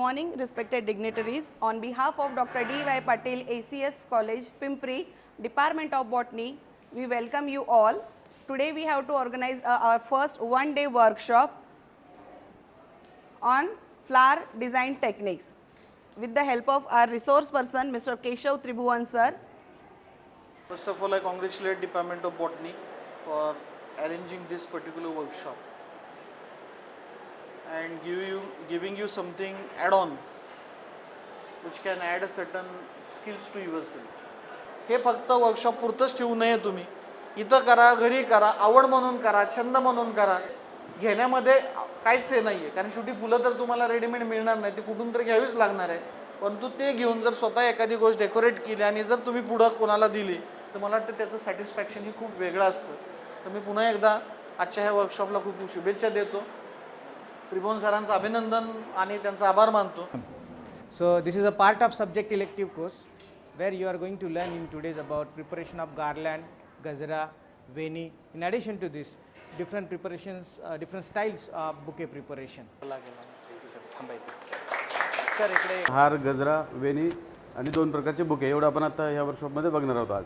morning, respected dignitaries. On behalf of Dr. D.Y. Patil, ACS College, Pimpri, Department of Botany, we welcome you all. Today we have to organize our first one-day workshop on flower design techniques with the help of our resource person, Mr. Keshav Tribhuvan sir. First of all, I congratulate Department of Botany for arranging this particular workshop and giving you something add-on which can add a certain skills to yourself. हे फक्त workshop पुरतच ठेवू नये तुम्ही. इथं करा, घरी करा, आवड म्हणून करा, छंद म्हणून करा. घेण्यामध्ये काहीच हे नाहीये, कारण शेवटी फुलं तर तुम्हाला रेडीमेड मिळणार नाही, ती कुठून तरी घ्यावीच लागणार आहे. परंतु ते घेऊन जर स्वतः एखादी गोष्ट डेकोरेट केली आणि जर तुम्ही पुढं कोणाला दिली तर मला वाटतं त्याचं सॅटिस्फॅक्शन ही खूप वेगळं असतं. तर मी पुन्हा एकदा आजच्या ह्या वर्कशॉपला खूप शुभेच्छा देतो. त्रिभुवन सरांचं अभिनंदन आणि त्यांचा आभार मानतो. So this is a part of subject elective course where you are going to learn in today's about preparation of garland, gazra, veni. In addition to this, different preparations, different styles of bouquet preparation. हार, गजरा, वेणी आणि 2 प्रकारचे bouquet एवढं आपण आता या वर्कशॉपमध्ये बघणार आहोत आज.